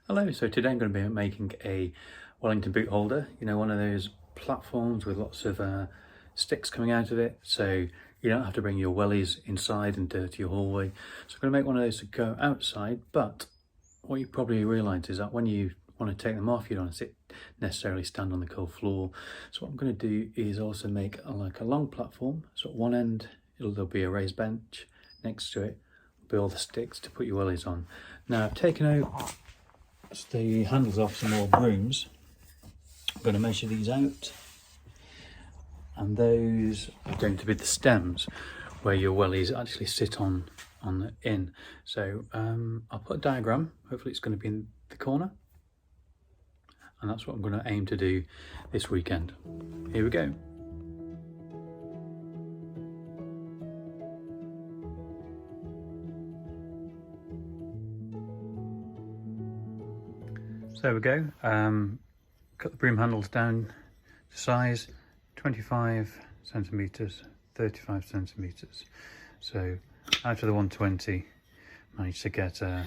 Hello, so today I'm going to be making a Wellington boot holder, one of those platforms with lots of sticks coming out of it, so you don't have to bring your wellies inside and dirty your hallway. So I'm going to make one of those to go outside, but what you probably realise is that when you want to take them off, you don't necessarily stand on the cold floor. So what I'm going to do is also make like a long platform. So at one end there'll be a raised bench, next to it will be all the sticks to put your wellies on. Now I've taken out the handles off some more brooms. I'm going to measure these out, and those are going to be the stems where your wellies actually sit on the in. So I'll put a diagram, hopefully it's going to be in the corner, and that's what I'm going to aim to do this weekend. Here we go. So there we go. Cut the broom handles down to size 25 centimeters, 35 centimeters. So out of the 120, managed to get a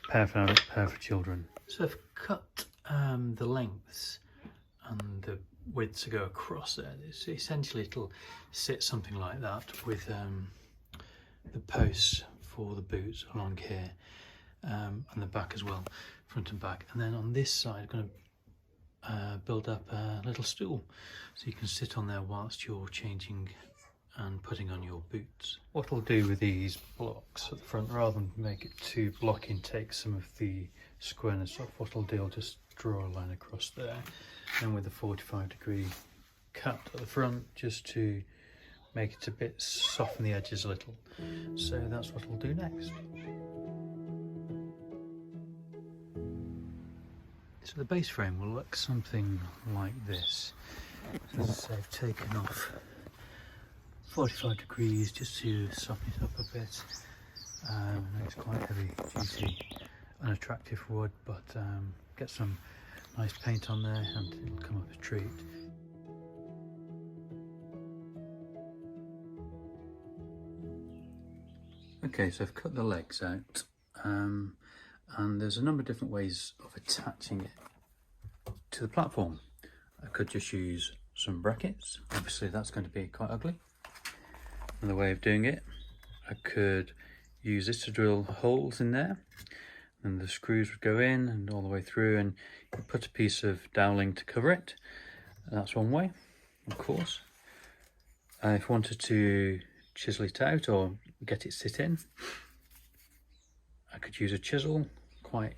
pair for children. So I've cut the lengths and the width to go across there. So essentially it'll sit something like that with the posts for the boots along here, and the back as well, front and back. And then on this side I'm going to build up a little stool so you can sit on there whilst you're changing and putting on your boots. What I'll do with these blocks at the front, rather than make it too blocky and take some of the squareness off, what I'll do, I'll just draw a line across there, and with a 45-degree cut at the front just to make it a bit, soften the edges a little. So that's what I'll do next. So the base frame will look something like this. So as I say, I've taken off 45 degrees just to soften it up a bit. I know it's quite heavy, juicy, unattractive wood, but get some nice paint on there and it'll come up a treat. Okay, so I've cut the legs out. And there's a number of different ways of attaching it to the platform. I could just use some brackets. Obviously that's going to be quite ugly. Another way of doing it, I could use this to drill holes in there, and the screws would go in and all the way through, and you put a piece of doweling to cover it. That's one way, of course. If I wanted to chisel it out or get it sit in, I could use a chisel, quite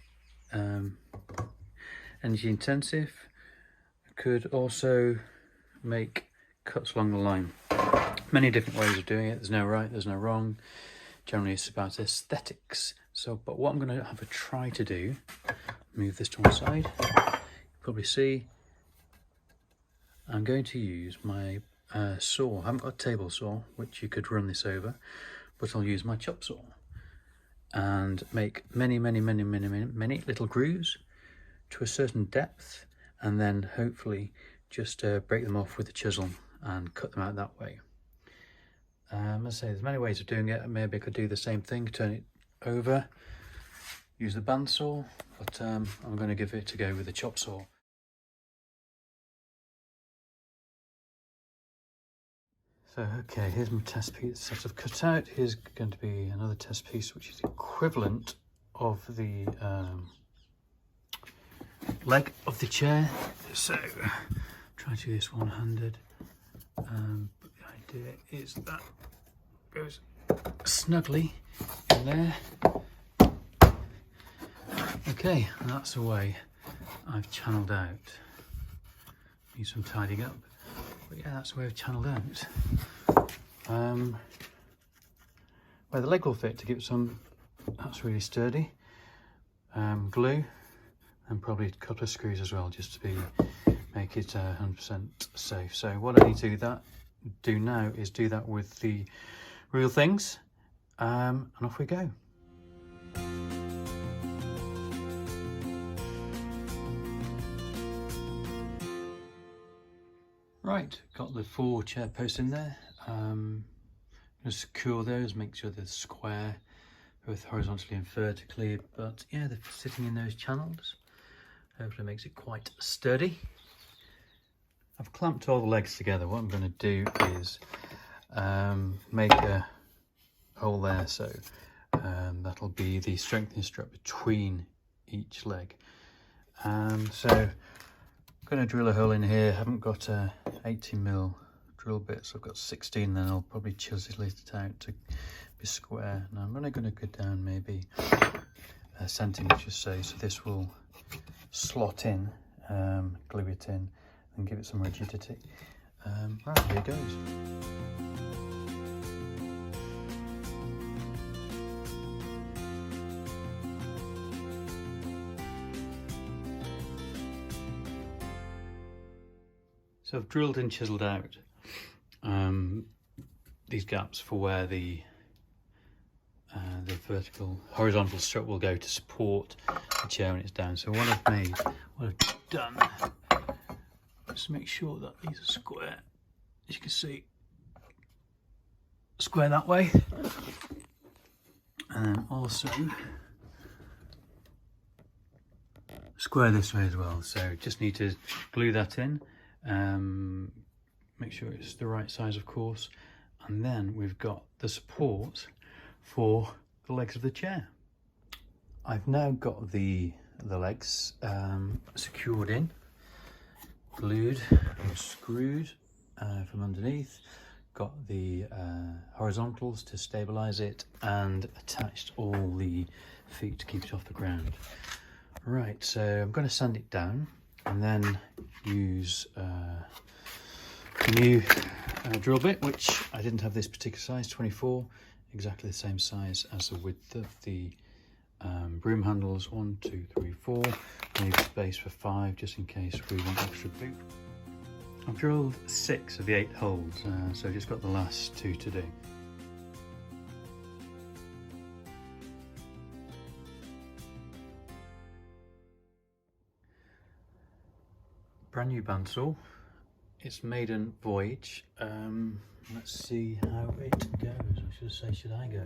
energy intensive. I could also make cuts along the line. Many different ways of doing it. There's no right, there's no wrong. Generally it's about aesthetics. So, but what I'm going to have a try to do, move this to one side, you probably see, I'm going to use my saw. I haven't got a table saw, which you could run this over, but I'll use my Chopsaw and make many little grooves to a certain depth, and then hopefully just break them off with a chisel and cut them out that way. As I say, there's many ways of doing it. Maybe I could do the same thing, turn it over, use the bandsaw, but I'm going to give it a go with the Chopsaw. So okay, here's my test piece that I've cut out. Here's going to be another test piece which is equivalent of the leg of the chair. So try to do this one-handed, but the idea is that goes snugly in there. Okay, and that's the way I've channeled out. Need some tidying up. But yeah, that's the way I've channeled out. Where the leg will fit, to give it some, that's really sturdy, glue, and probably a couple of screws as well, just to make it 100% safe. So what I need to do now is do that with the real things, and off we go. Right, got the 4 chair posts in there. Just secure those, make sure they're square both horizontally and vertically, but yeah, they're sitting in those channels. Hopefully makes it quite sturdy. I've clamped all the legs together. What I'm going to do is make a hole there, so that'll be the strengthening strap between each leg. So I'm going to drill a hole in here. I haven't got a 18mm drill bit, so I've got 16, then I'll probably chisel it out to be square. Now I'm only going to go down maybe a centimetre or so this will slot in, glue it in and give it some rigidity. Right, here it goes. So I've drilled and chiselled out these gaps for where the horizontal strap will go to support the chair when it's down. So what I've done, just make sure that these are square. As you can see, square that way, and then also square this way as well. So just need to glue that in. Make sure it's the right size, of course, and then we've got the support for the legs of the chair. I've now got the legs secured in, glued and screwed from underneath, got the horizontals to stabilize it, and attached all the feet to keep it off the ground. Right, so I'm going to sand it down and then use a new drill bit, which I didn't have this particular size, 24, exactly the same size as the width of the broom handles. 1, 2, 3, 4. I need space for 5 just in case we want extra boot. I've drilled 6 of the 8 holes, so I've just got the last 2 to do. Brand new bandsaw. It's maiden voyage. Let's see how it goes. I should say, should I go?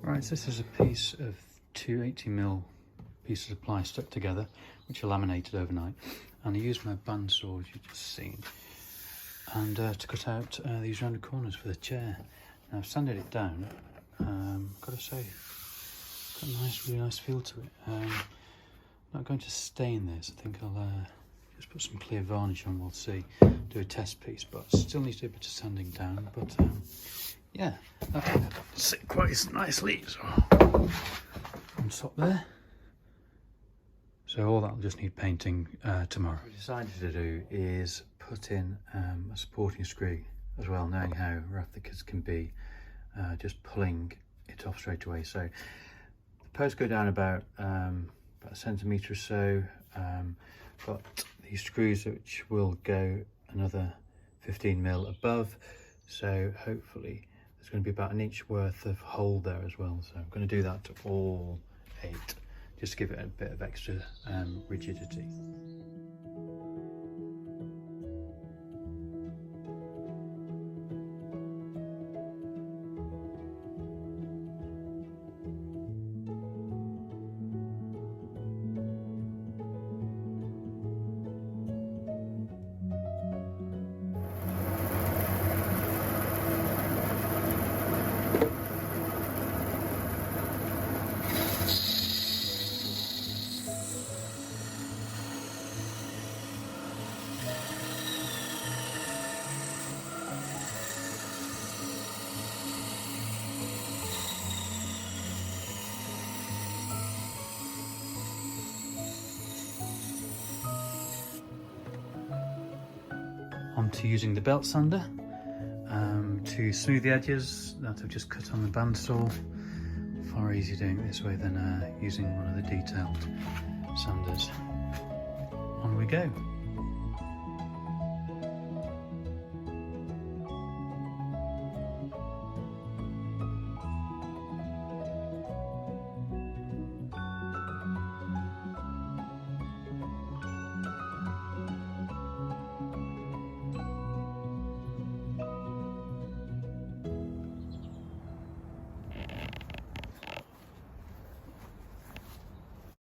Right, so this is a piece of 2 80mm pieces of ply stuck together, which are laminated overnight, and I used my bandsaw, as you've just seen, and to cut out these rounded corners for the chair. Now I've sanded it down. Gotta say, got a nice, really nice feel to it. I'm not going to stain this. I think I'll just put some clear varnish on. We'll see. Do a test piece, but still needs to do a bit of sanding down. But yeah, that'll sit quite nicely. So on top there. So all that'll just need painting tomorrow. What I decided to do is put in a supporting screw as well, knowing how rough the kids can be, just pulling it off straight away. So the posts go down about a centimetre or so. Got these screws which will go another 15mm above, so hopefully there's going to be about an inch worth of hole there as well. So I'm going to do that to all 8, just to give it a bit of extra rigidity. Onto using the belt sander to smooth the edges that I've just cut on the bandsaw. Far easier doing it this way than using one of the detailed sanders. On we go.